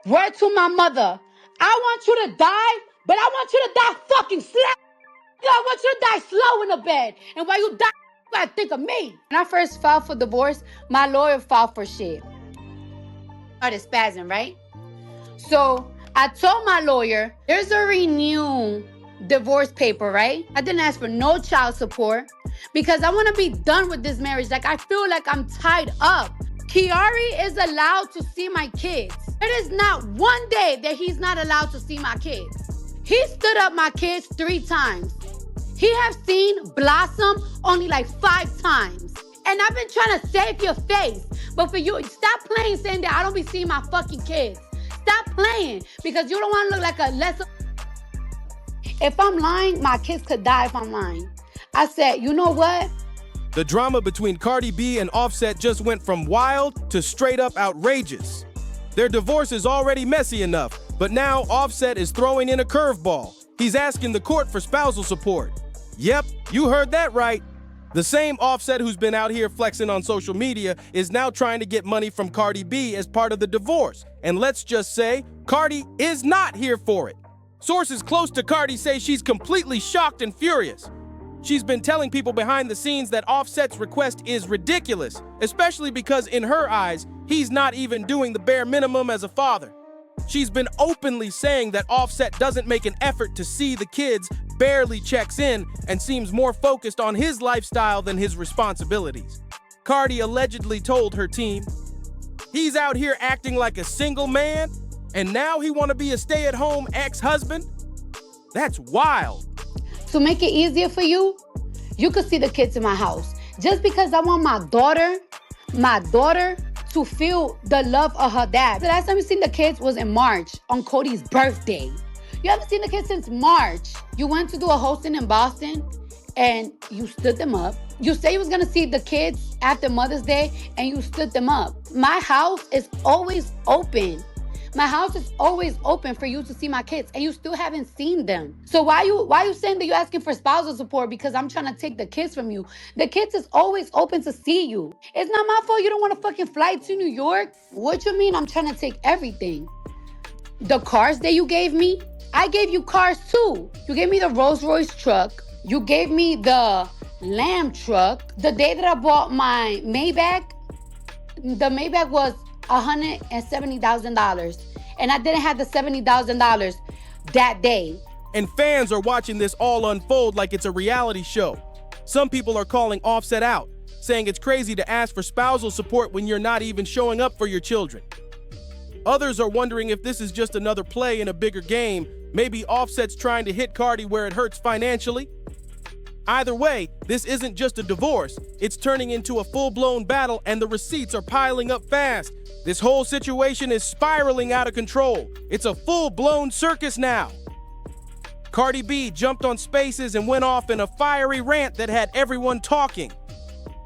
Word to my mother. I want you to die, but I want you to die fucking slow. I want you to die slow in the bed. And while you die, you gotta think of me. When I first filed for divorce, my lawyer filed for shit. Started spazzing, right? So I told my lawyer, there's a renewed divorce paper, right? I didn't ask for no child support because I want to be done with this marriage. Like, I feel like I'm tied up. Kiari is allowed to see my kids. It is not one day that he's not allowed to see my kids. He stood up my kids 3 times. He have seen Blossom only like 5 times. And I've been trying to save your face. But for you, stop playing saying that I don't be seeing my fucking kids. Stop playing because you don't want to look like a lesser. If I'm lying, my kids could die if I'm lying. I said, you know what? The drama between Cardi B and Offset just went from wild to straight up outrageous. Their divorce is already messy enough, but now Offset is throwing in a curveball. He's asking the court for spousal support. Yep, you heard that right. The same Offset who's been out here flexing on social media is now trying to get money from Cardi B as part of the divorce. And let's just say, Cardi is not here for it. Sources close to Cardi say she's completely shocked and furious. She's been telling people behind the scenes that Offset's request is ridiculous, especially because in her eyes, he's not even doing the bare minimum as a father. She's been openly saying that Offset doesn't make an effort to see the kids, barely checks in, and seems more focused on his lifestyle than his responsibilities. Cardi allegedly told her team, he's out here acting like a single man, and now he want to be a stay-at-home ex-husband? That's wild. To make it easier for you, you could see the kids in my house. Just because I want my daughter to feel the love of her dad. The last time you seen the kids was in March on Cody's birthday. You haven't seen the kids since March. You went to do a hosting in Boston and you stood them up. You say you was gonna see the kids after Mother's Day and you stood them up. My house is always open. My house is always open for you to see my kids and you still haven't seen them. So why you saying that you're asking for spousal support because I'm trying to take the kids from you? The kids is always open to see you. It's not my fault you don't want to fucking fly to New York. What you mean I'm trying to take everything? The cars that you gave me, I gave you cars too. You gave me the Rolls Royce truck. You gave me the Lamb truck. The day that I bought my Maybach, the Maybach was $170,000. And I didn't have the $70,000 that day. And fans are watching this all unfold like it's a reality show. Some people are calling Offset out, saying it's crazy to ask for spousal support when you're not even showing up for your children. Others are wondering if this is just another play in a bigger game. Maybe Offset's trying to hit Cardi where it hurts financially. Either way, this isn't just a divorce. It's turning into a full-blown battle and the receipts are piling up fast. This whole situation is spiraling out of control. It's a full-blown circus now. Cardi B jumped on Spaces and went off in a fiery rant that had everyone talking.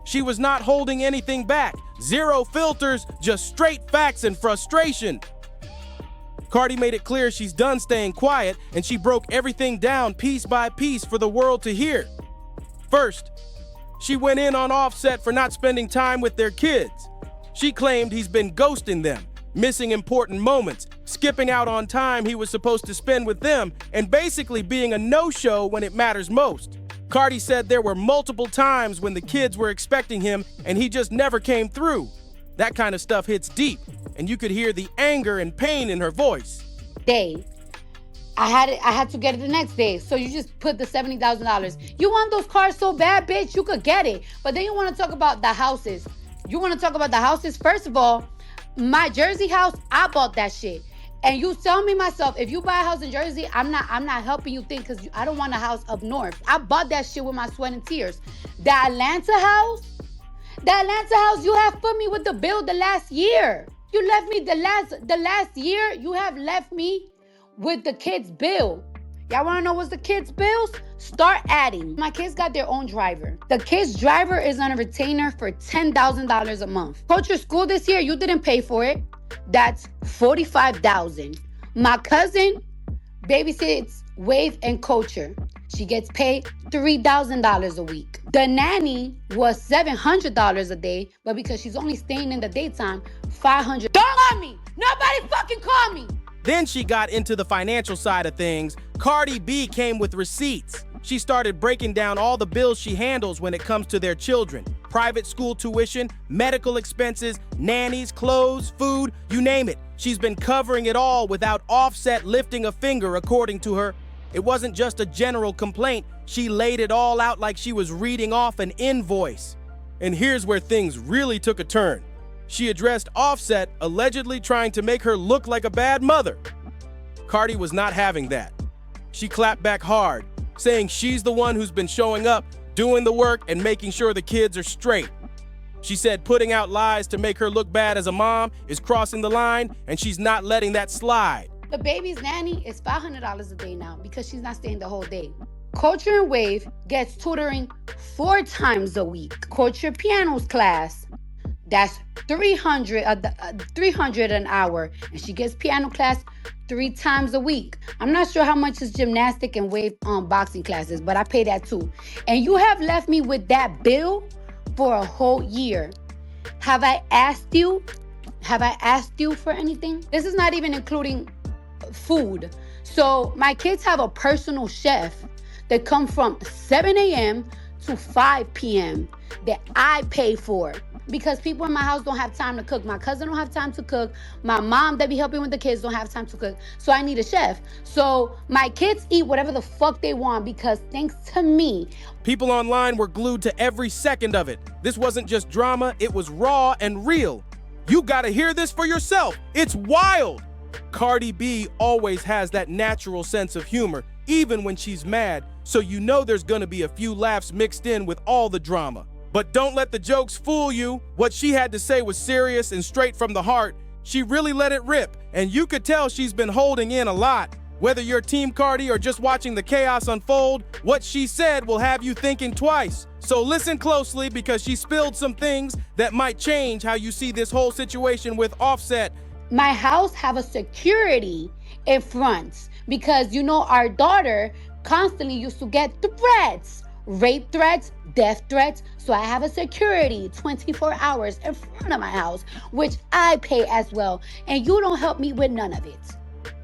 She was not holding anything back. Zero filters, just straight facts and frustration. Cardi made it clear she's done staying quiet and she broke everything down piece by piece for the world to hear. First, she went in on Offset for not spending time with their kids. She claimed he's been ghosting them, missing important moments, skipping out on time he was supposed to spend with them, and basically being a no-show when it matters most. Cardi said there were multiple times when the kids were expecting him and he just never came through. That kind of stuff hits deep, and you could hear the anger and pain in her voice. I had to get it the next day. So you just put the $70,000. You want those cars so bad, bitch, you could get it. But then you want to talk about the houses. You want to talk about the houses? First of all, my Jersey house, I bought that shit. And you tell me myself, if you buy a house in Jersey, I'm not helping you think because I don't want a house up north. I bought that shit with my sweat and tears. The Atlanta house, you have put me with the bill the last year. You left me the last year, you have left me with the kids' bill. Y'all wanna know what's the kids' bills? Start adding. My kids got their own driver. The kids' driver is on a retainer for $10,000 a month. Coach your school this year, you didn't pay for it. That's $45,000. My cousin babysits Wave and Culture. She gets paid $3,000 a week. The nanny was $700 a day, but because she's only staying in the daytime, $500. Don't call me. Nobody fucking call me. Then she got into the financial side of things. Cardi B came with receipts. She started breaking down all the bills she handles when it comes to their children. Private school tuition, medical expenses, nannies, clothes, food, you name it. She's been covering it all without Offset lifting a finger, according to her. It wasn't just a general complaint. She laid it all out like she was reading off an invoice. And here's where things really took a turn. She addressed Offset, allegedly trying to make her look like a bad mother. Cardi was not having that. She clapped back hard, saying she's the one who's been showing up, doing the work, and making sure the kids are straight. She said putting out lies to make her look bad as a mom is crossing the line, and she's not letting that slide. The baby's nanny is $500 a day now because she's not staying the whole day. Culture and Wave gets tutoring 4 times a week. Culture pianos class, that's $300 an hour, and she gets piano class 3 times a week. I'm not sure how much is gymnastic and Wave boxing classes, but I pay that too. And you have left me with that bill for a whole year. Have I asked you for anything? This is not even including food. So my kids have a personal chef that come from 7 a.m. to 5 p.m. that I pay for, because people in my house don't have time to cook. My cousin don't have time to cook. My mom that be helping with the kids don't have time to cook. So I need a chef. So my kids eat whatever the fuck they want because thanks to me. People online were glued to every second of it. This wasn't just drama, it was raw and real. You gotta hear this for yourself. It's wild. Cardi B always has that natural sense of humor, even when she's mad, so you know there's gonna be a few laughs mixed in with all the drama. But don't let the jokes fool you. What she had to say was serious and straight from the heart. She really let it rip, and you could tell she's been holding in a lot. Whether you're Team Cardi or just watching the chaos unfold, what she said will have you thinking twice. So listen closely, because she spilled some things that might change how you see this whole situation with Offset. My house have a security in front because, you know, our daughter constantly used to get threats, rape threats, death threats. So I have a security 24 hours in front of my house, which I pay as well. And you don't help me with none of it.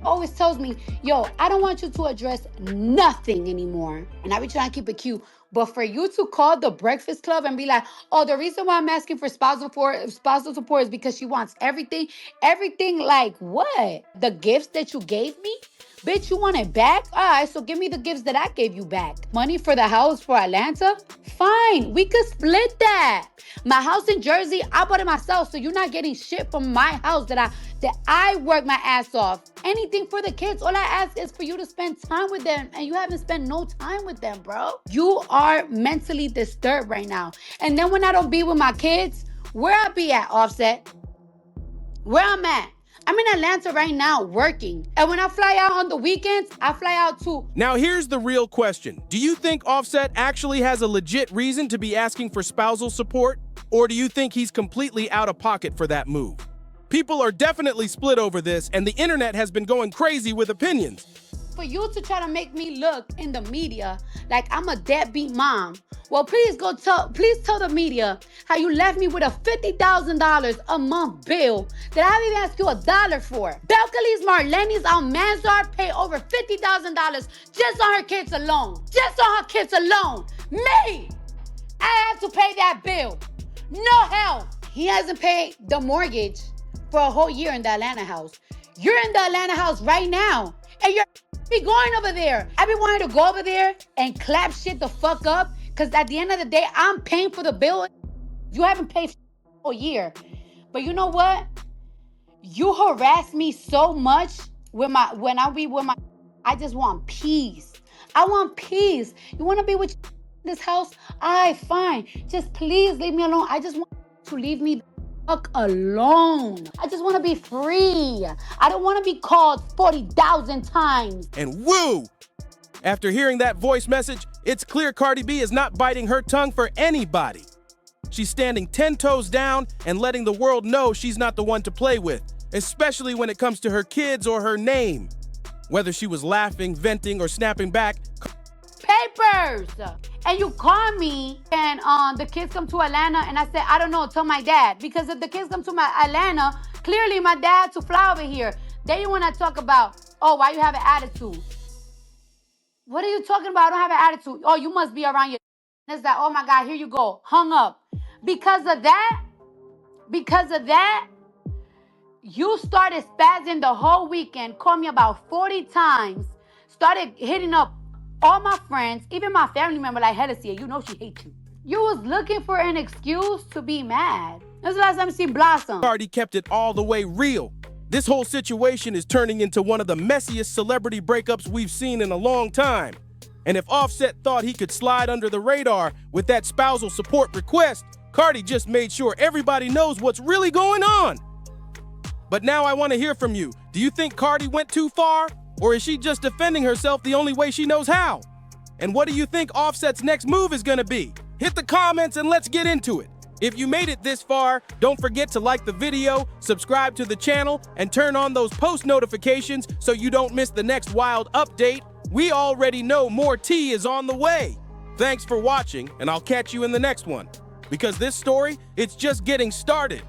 Always tells me, yo, I don't want you to address nothing anymore. And I be trying to keep it cute. But for you to call the Breakfast Club and be like, oh, the reason why I'm asking for spousal support is because she wants everything. Everything like what? The gifts that you gave me? Bitch, you want it back? All right, so give me the gifts that I gave you back. Money for the house for Atlanta? Fine, we could split that. My house in Jersey, I bought it myself, so you're not getting shit from my house that I work my ass off. Anything for the kids, all I ask is for you to spend time with them, and you haven't spent no time with them, bro. You are mentally disturbed right now. And then when I don't be with my kids, where I be at, Offset? Where I'm at? I'm in Atlanta right now working. And when I fly out on the weekends, I fly out too. Now here's the real question. Do you think Offset actually has a legit reason to be asking for spousal support? Or do you think he's completely out of pocket for that move? People are definitely split over this, and the internet has been going crazy with opinions. For you to try to make me look in the media like I'm a deadbeat mom, well, please tell the media how you left me with a $50,000 a month bill that I haven't even asked you $1 for. Belcalis, Marlenis, Almanzar pay over $50,000 just on her kids alone. Just on her kids alone. Me! I have to pay that bill. No help. He hasn't paid the mortgage for a whole year in the Atlanta house. You're in the Atlanta house right now, and you're be going over there. I be wanting to go over there and clap shit the fuck up, because at the end of the day, I'm paying for the bill. You haven't paid for a year. But you know what? You harass me so much when I just want peace. I want peace. You want to be with this house? Fine. Just please leave me alone. I just want to leave me fuck alone. I just want to be free. I don't want to be called 40,000 times. And woo! After hearing that voice message, it's clear Cardi B is not biting her tongue for anybody. She's standing 10 toes down and letting the world know she's not the one to play with, especially when it comes to her kids or her name. Whether she was laughing, venting, or snapping back, papers! And you call me and the kids come to Atlanta, and I said, I don't know, tell my dad. Because if the kids come to Atlanta, clearly my dad to fly over here. Then you want to talk about, oh, why you have an attitude? What are you talking about? I don't have an attitude. Oh, you must be around your. It's like, oh my God, here you go. Hung up. Because of that, you started spazzing the whole weekend, called me about 40 times, started hitting up all my friends, even my family member like Hennessy, you know she hates you. You was looking for an excuse to be mad. That's the last time I see Blossom. Cardi kept it all the way real. This whole situation is turning into one of the messiest celebrity breakups we've seen in a long time. And if Offset thought he could slide under the radar with that spousal support request, Cardi just made sure everybody knows what's really going on. But now I want to hear from you. Do you think Cardi went too far? Or is she just defending herself the only way she knows how? And what do you think Offset's next move is going to be? Hit the comments and let's get into it. If you made it this far, don't forget to like the video, subscribe to the channel, and turn on those post notifications so you don't miss the next wild update. We already know more tea is on the way. Thanks for watching, and I'll catch you in the next one. Because this story, it's just getting started.